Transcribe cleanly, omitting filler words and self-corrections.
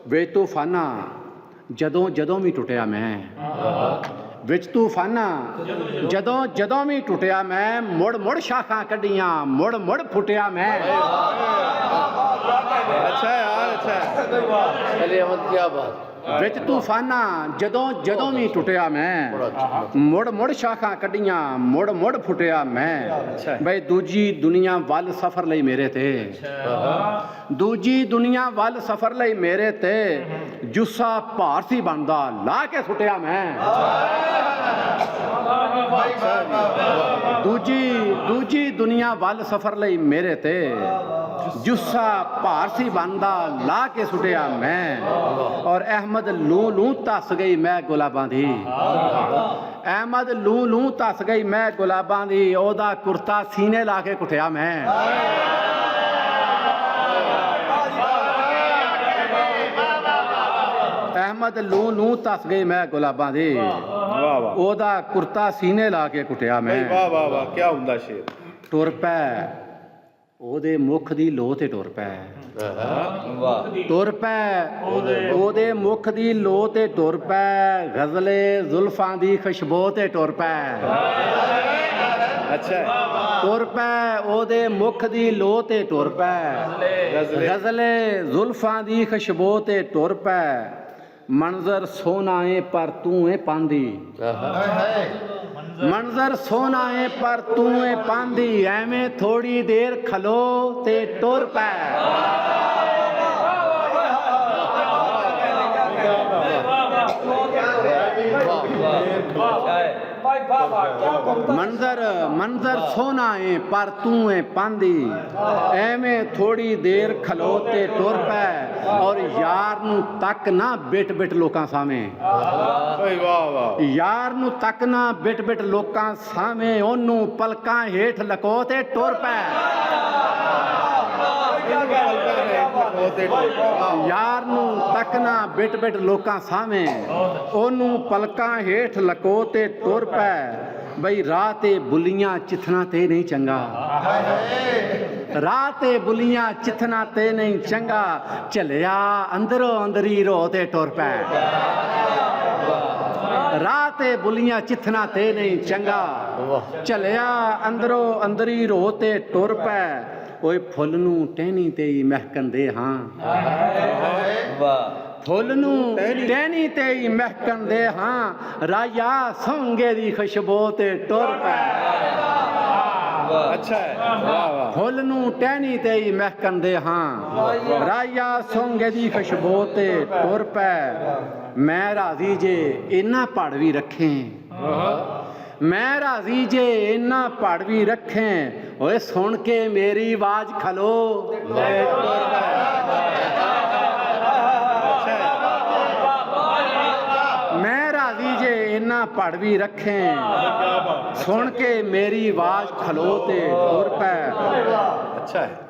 ਵਿੱਚ ਤੂਫਾਨਾ ਜਦੋਂ ਜਦੋਂ ਵੀ ਟੁੱਟਿਆ ਮੈਂ, ਵਿੱਚ ਤੂਫਾਨਾ ਜਦੋਂ ਜਦੋਂ ਵੀ ਟੁੱਟਿਆ ਮੈਂ, ਮੁੜ ਮੁੜ ਸ਼ਾਖਾਂ ਕੱਢੀਆਂ, ਮੁੜ ਮੁੜ ਫੁੱਟਿਆ ਮੈਂ। अच्छा है यार, अच्छा है। चलिए अहमद, क्या बात। ਵਿੱਚ ਤੂਫਾਨਾ ਜਦੋਂ ਜਦੋਂ ਵੀ ਟੁੱਟਿਆ ਮੈਂ, ਮੁੜ ਮੁੜ ਸ਼ਾਖਾਂ ਕੱਢੀਆਂ, ਮੁੜ ਮੁੜ ਫੁੱਟਿਆ ਮੈਂ। ਬਈ ਦੂਜੀ ਦੁਨੀਆ ਵੱਲ ਸਫ਼ਰ ਲਈ ਮੇਰੇ ਤੇ, ਦੂਜੀ ਦੁਨੀਆ ਵੱਲ ਸਫ਼ਰ ਲਈ ਮੇਰੇ ਤੇ ਜੁੱਸਾ ਭਾਰ ਸੀ ਬਣਦਾ ਲਾ ਕੇ ਸੁੱਟਿਆ ਮੈਂ। ਦੂਜੀ ਦੁਨੀਆ ਵੱਲ ਸਫ਼ਰ ਲਈ ਮੇਰੇ ਤੇ ਜੁੱਸਾ ਭਾਰ ਸੀ ਬਣਦਾ ਲਾ ਕੇ ਸੁੱਟਿਆ ਮੈਂ। ਔਰ ਅਹਿਮਦ ਲੂ ਲੂ ਧੱਸ ਗਈ ਮੈਂ ਗੁਲਾਬਾਂ ਦੀ, ਅਹਿਮਦ ਲੂ ਲੂ ਧੱਸ ਗਈ ਮੈਂ ਗੁਲਾਬਾਂ ਦੀ, ਉਹਦਾ ਕੁਰਤਾ ਸੀਨੇ ਲਾ ਕੇ ਕੁੱਟਿਆ ਮੈਂ। ਅਹਿਮਦ ਲੂ ਲੂ ਧੱਸ ਗਈ ਮੈਂ ਗੁਲਾਬਾਂ ਦੀ, वाह वाह ਉਹਦਾ ਕੁਰਤਾ ਸੀਨੇ ਲਾ ਕੇ ਕੁੱਟਿਆ ਮੈਂ। वाह वाह वाह, क्या उम्दा शेर। ਟੁਰ ਪੈ ਉਹਦੇ ਮੁਖ ਦੀ ਲੋਹ ਤੇ ਟੁਰ ਪੈ, ਟੁਰ ਪੈ ਉਹਦੇ ਮੁਖ ਦੀ ਲੋਹ ਤੇ ਟੁਰ ਪੈ, ਗਜ਼ਲੇ ਜ਼ੁਲਫਾਂ ਦੀ ਖੁਸ਼ਬੂ ਤੇ ਟੁਰ ਪੈ। अच्छा है। ਟੁਰ ਪੈ ਉਹਦੇ ਮੁਖ ਦੀ ਲੋਹ ਤੇ ਟੁਰ ਪੈ, ਗਜ਼ਲੇ ਜ਼ੁਲਫਾਂ ਦੀ ਖੁਸ਼ਬੂ ਤੇ ਟੁਰ ਪੈ। ਮੰਜ਼ਰ ਸੋਹਣਾ ਏ ਪਰ ਤੂੰ ਏ ਪਾਂਦੀ, ਮੰਜ਼ਰ ਸੋਹਣਾ ਏ ਪਰ ਤੂੰ ਏ ਪਾਂਦੀ, ਐਵੇਂ ਥੋੜੀ ਦੇਰ ਖਲੋ ਤੇ ਟੁਰ ਪੈ। ਮੰਜ਼ਰ ਸੋਹਣਾ ਏ ਪਰ ਤੂੰ ਏ ਪਾਂਦੀ, ਐਵੇਂ ਥੋੜੀ ਦੇਰ ਖਲੋ ਤੇ ਟੁਰ ਪੈ। ਔਰ ਯਾਰ ਨੂੰ ਤੱਕ ਨਾ ਬਿਟ ਬਿਟ ਲੋਕਾਂ ਸਾਹਮਣੇ, वाह वाह, ਯਾਰ ਨੂੰ ਤੱਕ ਨਾ ਬਿਟ ਬਿਟ ਲੋਕਾਂ ਸਾਹਮਣੇ, ਉਹਨੂੰ ਪਲਕਾਂ ਹੇਠ ਲਕੋ ਤੇ ਟੁਰ ਪੈ। ਯਾਰ ਨੂੰ ਤੱਕ ਨਾ ਬਿਟ ਬਿਟ ਲੋਕਾਂ ਸਾਹਮਣੇ, ਉਹਨੂੰ ਪਲਕਾਂ ਹੇਠ ਲਕੋ ਤੇ ਟੁਰ ਪੈ। ਬਈ ਰਾਹ ਤੇ ਬੁੱਲੀਆਂ ਚਿੱਥਣਾ ਤੇ ਨਹੀਂ ਚੰਗਾ, ਰਾਹ ਤੇ ਬੁੱਲੀਆਂ ਚਿੱਥਣਾ ਤੇ ਨਹੀਂ ਚੰਗਾ, ਝਲਿਆ ਅੰਦਰੋਂ ਅੰਦਰੀ ਰੋ ਤੇ ਟੁਰ ਪੈ। ਰਾਹ ਤੇ ਬੁੱਲੀਆਂ ਚਿੱਥਣਾ ਤੇ ਨਹੀਂ ਚੰਗਾ, ਝਲਿਆ ਅੰਦਰੋਂ ਅੰਦਰੀ ਰੋ ਤੇ ਟੁਰ ਪੈ। ਓਏ ਫੁੱਲ ਨੂੰ ਟਹਿਣੀ ਤੇ ਹੀ ਮਹਿਕਣ ਦੇ ਹਾਂ, ਫੁੱਲ ਨੂੰ ਟਹਿਣੀ ਤੇ ਹੀ ਮਹਿਕਣ ਦੇ ਹਾਂ, ਰਾਇਆ ਸੌਂਗੇ ਦੀ ਖੁਸ਼ਬੂ ਤੇ ਟੁਰ ਪੈ। अच्छा है। वाह वाह, ਫੁੱਲ ਨੂੰ ਟਹਿਣੀ ਤੇ ਹੀ ਮਹਿਕਣ ਦੇ ਹਾਂ, ਰਾਇਆ ਸੌਂਗੇ ਦੀ ਖੁਸ਼ਬੂ ਤੇ ਟੁਰ ਪੈ। ਮੈਂ ਰਾਜ਼ੀ ਜੇ ਇਹਨਾਂ ਪੜ ਵੀ ਰੱਖੇ, ਮੈਂ ਰਾਜ਼ੀ ਜੇ ਇਹਨਾਂ ਪੜ ਵੀ ਰੱਖੇ, ਓਏ ਸੁਣ ਕੇ ਮੇਰੀ ਆਵਾਜ਼ ਖਲੋ। ਮੈਂ ਰਾਜ਼ੀ ਜੇ ਇਹਨਾਂ ਪੜ ਵੀ ਰੱਖੇ, ਸੁਣ ਕੇ ਮੇਰੀ ਆਵਾਜ਼ ਖਲੋ ਤੇ ਟੁਰ ਪੈ। अच्छा है।